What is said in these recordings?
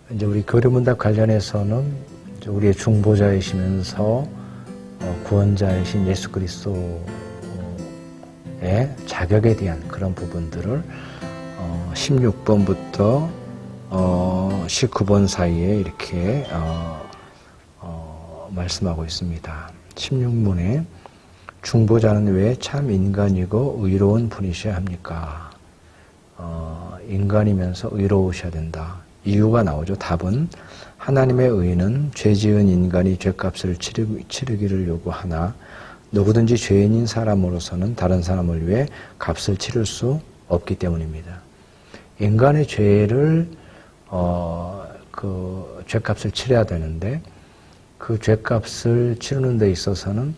이제 우리 교리문답 관련해서는 이제 우리의 중보자이시면서 구원자이신 예수 그리스도의 자격에 대한 그런 부분들을 16번부터 19번 사이에 이렇게 말씀하고 있습니다. 16문에 중보자는 왜 참 인간이고 의로운 분이셔야 합니까? 인간이면서 의로우셔야 된다. 이유가 나오죠. 답은 하나님의 의는 죄 지은 인간이 죄값을 치르기를 요구하나 누구든지 죄인인 사람으로서는 다른 사람을 위해 값을 치를 수 없기 때문입니다. 인간의 죄를 그 죄값을 치러야 되는데 그 죄값을 치르는 데 있어서는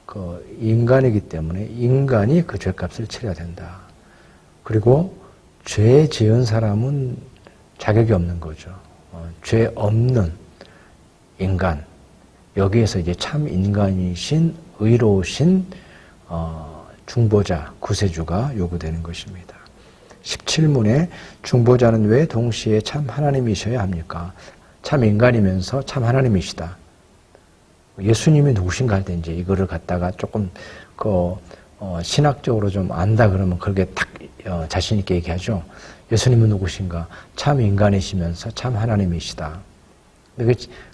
그 인간이기 때문에 인간이 그 죄값을 치러야 된다. 그리고 죄 지은 사람은 자격이 없는 거죠. 죄 없는 인간, 여기에서 이제 참 인간이신 의로우신 중보자, 구세주가 요구되는 것입니다. 17문에 중보자는 왜 동시에 참 하나님이셔야 합니까? 참 인간이면서 참 하나님이시다. 예수님이 누구신가 할 때 이제 이거를 갖다가 조금 신학적으로 좀 안다 그러면 그렇게 딱 자신 있게 얘기하죠. 예수님은 누구신가? 참 인간이시면서 참 하나님이시다.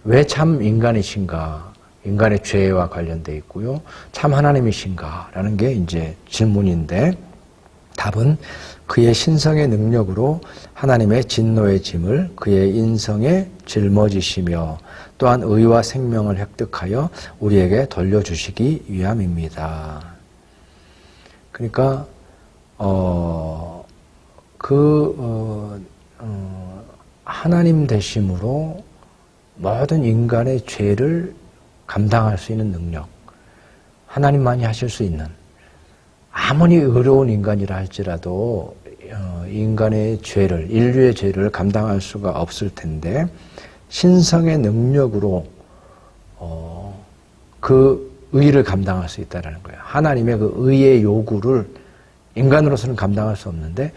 왜 참 인간이신가? 인간의 죄와 관련되어 있고요. 참 하나님이신가? 라는 게 이제 질문인데 답은 그의 신성의 능력으로 하나님의 진노의 짐을 그의 인성에 짊어지시며 또한 의와 생명을 획득하여 우리에게 돌려주시기 위함입니다. 그러니까 하나님 되심으로 모든 인간의 죄를 감당할 수 있는 능력, 하나님만이 하실 수 있는, 아무리 의로운 인간이라 할지라도 인간의 죄를, 인류의 죄를 감당할 수가 없을 텐데 신성의 능력으로 그 의를 감당할 수 있다는 거예요. 하나님의 그 의의 요구를 인간으로서는 감당할 수 없는데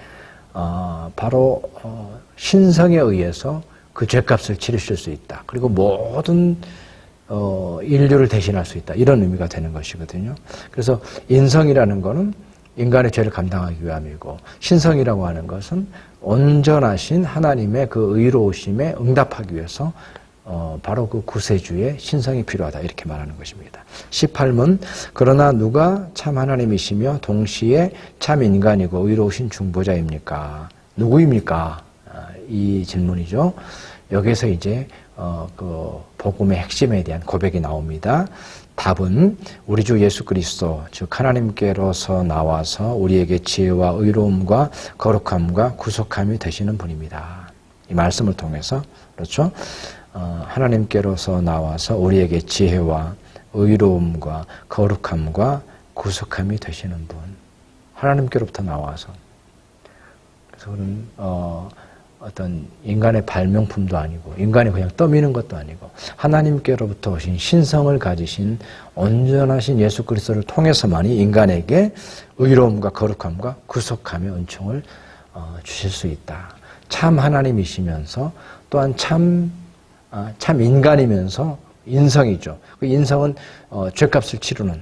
바로 신성에 의해서 그 죄값을 치르실 수 있다. 그리고 모든 인류를 대신할 수 있다. 이런 의미가 되는 것이거든요. 그래서 인성이라는 것은 인간의 죄를 감당하기 위함이고 신성이라고 하는 것은 온전하신 하나님의 그 의로우심에 응답하기 위해서 바로 그 구세주의 신성이 필요하다. 이렇게 말하는 것입니다. 18문 그러나 누가 참 하나님이시며 동시에 참 인간이고 의로우신 중보자입니까? 누구입니까? 이 질문이죠. 여기서 이제 그 복음의 핵심에 대한 고백이 나옵니다. 답은 우리 주 예수 그리스도 즉 하나님께로서 나와서 우리에게 지혜와 의로움과 거룩함과 구속함이 되시는 분입니다. 이 말씀을 통해서 그렇죠. 하나님께로서 나와서 우리에게 지혜와 의로움과 거룩함과 구속함이 되시는 분. 하나님께로부터 나와서. 그래서 그런 어떤 인간의 발명품도 아니고 인간이 그냥 떠미는 것도 아니고 하나님께로부터 오신 신성을 가지신 온전하신 예수 그리스도를 통해서만이 인간에게 의로움과 거룩함과 구속함의 은총을 주실 수 있다. 참 하나님이시면서 또한 참 인간이면서 인성이죠. 그 인성은 죄값을 치르는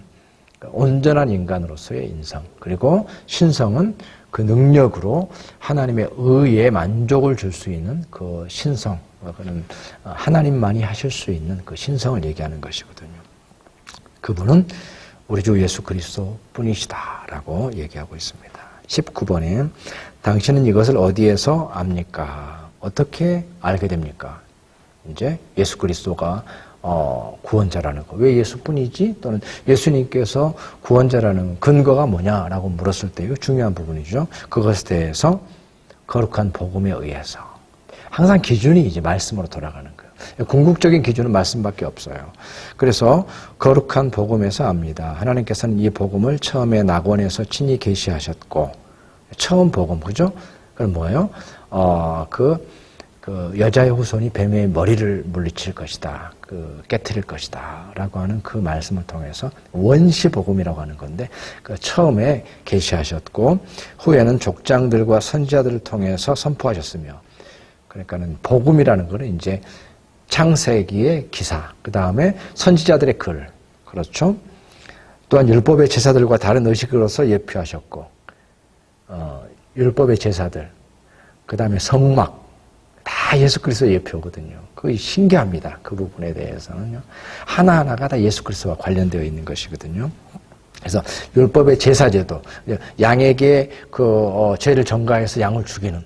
온전한 인간으로서의 인성. 그리고 신성은 그 능력으로 하나님의 의에 만족을 줄 수 있는 그 신성, 그는 하나님만이 하실 수 있는 그 신성을 얘기하는 것이거든요. 그분은 우리 주 예수 그리스도 뿐이시다라고 얘기하고 있습니다. 19번에 당신은 이것을 어디에서 압니까? 어떻게 알게 됩니까? 이제 예수 그리스도가 구원자라는 거. 왜 예수뿐이지? 또는 예수님께서 구원자라는 근거가 뭐냐라고 물었을 때 이거 중요한 부분이죠. 그것에 대해서 거룩한 복음에 의해서 항상 기준이 이제 말씀으로 돌아가는 거예요. 궁극적인 기준은 말씀밖에 없어요. 그래서 거룩한 복음에서 압니다. 하나님께서는 이 복음을 처음에 낙원에서 친히 계시하셨고 처음 복음 그죠? 그럼 뭐예요? 그 여자의 후손이 뱀의 머리를 물리칠 것이다. 깨트릴 것이다. 라고 하는 그 말씀을 통해서 원시복음이라고 하는 건데, 그 처음에 계시하셨고, 후에는 족장들과 선지자들을 통해서 선포하셨으며, 그러니까는 복음이라는 거는 이제 창세기의 기사, 그 다음에 선지자들의 글, 그렇죠? 또한 율법의 제사들과 다른 의식으로서 예표하셨고, 율법의 제사들, 그 다음에 성막, 다 예수 그리스도의 예표거든요. 그게 신기합니다. 그 부분에 대해서는요. 하나하나가 다 예수 그리스도와 관련되어 있는 것이거든요. 그래서 율법의 제사제도, 양에게 죄를 전가해서 양을 죽이는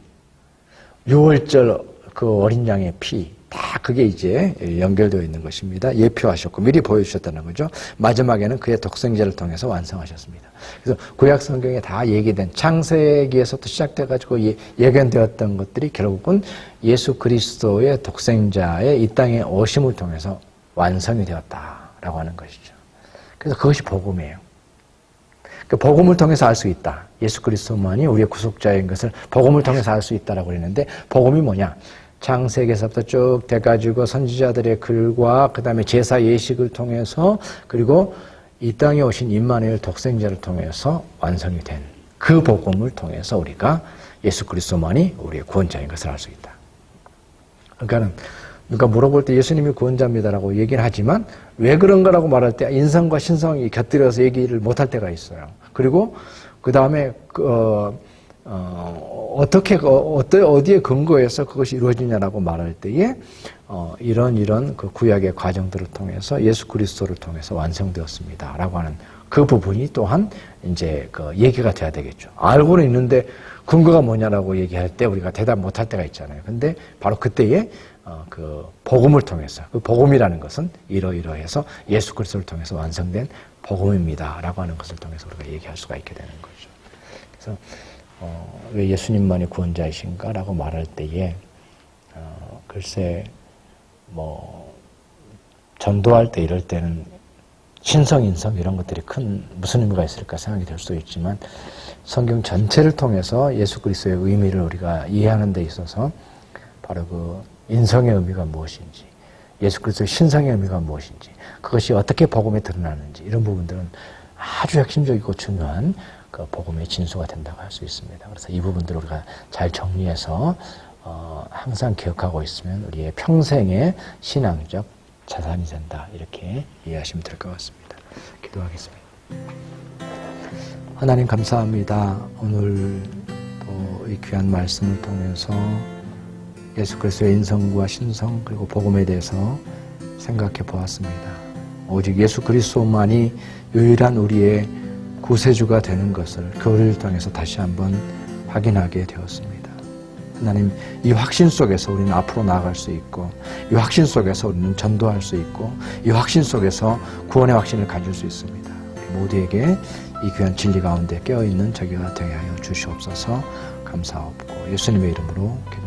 6월절 그 어린 양의 피, 다 그게 이제 연결되어 있는 것입니다. 예표하셨고 미리 보여주셨다는 거죠. 마지막에는 그의 독생자를 통해서 완성하셨습니다. 그래서 구약 성경에 다 얘기된 창세기에서부터 시작돼가지고 예견되었던 것들이 결국은 예수 그리스도의 독생자의 이 땅에 오심을 통해서 완성이 되었다라고 하는 것이죠. 그래서 그것이 복음이에요. 그 복음을 통해서 알 수 있다. 예수 그리스도만이 우리의 구속자인 것을 복음을 통해서 알 수 있다라고 그랬는데 복음이 뭐냐? 창세기에서부터 쭉 돼가지고 선지자들의 글과 그 다음에 제사 예식을 통해서 그리고 이 땅에 오신 임마누엘 독생자를 통해서 완성이 된 그 복음을 통해서 우리가 예수 그리스도만이 우리의 구원자인 것을 알 수 있다. 그러니까는 누가 물어볼 때 예수님이 구원자입니다라고 얘기를 하지만 왜 그런가라고 말할 때 인성과 신성이 곁들여서 얘기를 못할 때가 있어요. 그리고 그 다음에 어디에 근거해서 그것이 이루어지냐라고 말할 때에 이런 그 구약의 과정들을 통해서 예수 그리스도를 통해서 완성되었습니다라고 하는 그 부분이 또한 이제 그 얘기가 돼야 되겠죠. 알고는 있는데 근거가 뭐냐라고 얘기할 때 우리가 대답 못할 때가 있잖아요. 근데 바로 그때에 그 복음을 통해서, 그 복음이라는 것은 이러이러해서 예수 그리스도를 통해서 완성된 복음입니다라고 하는 것을 통해서 우리가 얘기할 수가 있게 되는 거죠. 그래서 왜 예수님만이 구원자이신가라고 말할 때에 글쎄 전도할 때 이럴 때는 신성, 인성 이런 것들이 무슨 의미가 있을까 생각이 될 수도 있지만 성경 전체를 통해서 예수 그리스도의 의미를 우리가 이해하는 데 있어서 바로 그 인성의 의미가 무엇인지, 예수 그리스도의 신성의 의미가 무엇인지, 그것이 어떻게 복음에 드러나는지 이런 부분들은 아주 핵심적이고 중요한 그 복음의 진수가 된다고 할 수 있습니다. 그래서 이 부분들을 우리가 잘 정리해서 항상 기억하고 있으면 우리의 평생의 신앙적 자산이 된다. 이렇게 이해하시면 될 것 같습니다. 기도하겠습니다. 하나님 감사합니다. 오늘 또 이 귀한 말씀을 통해서 예수 그리스도의 인성과 신성 그리고 복음에 대해서 생각해 보았습니다. 오직 예수 그리스도만이 유일한 우리의 구세주가 되는 것을 교리를 통해서 다시 한번 확인하게 되었습니다. 하나님, 이 확신 속에서 우리는 앞으로 나아갈 수 있고 이 확신 속에서 우리는 전도할 수 있고 이 확신 속에서 구원의 확신을 가질 수 있습니다. 우리 모두에게 이 귀한 진리 가운데 깨어있는 저희가 되게 하여 주시옵소서. 감사하옵고 예수님의 이름으로 기도합니다.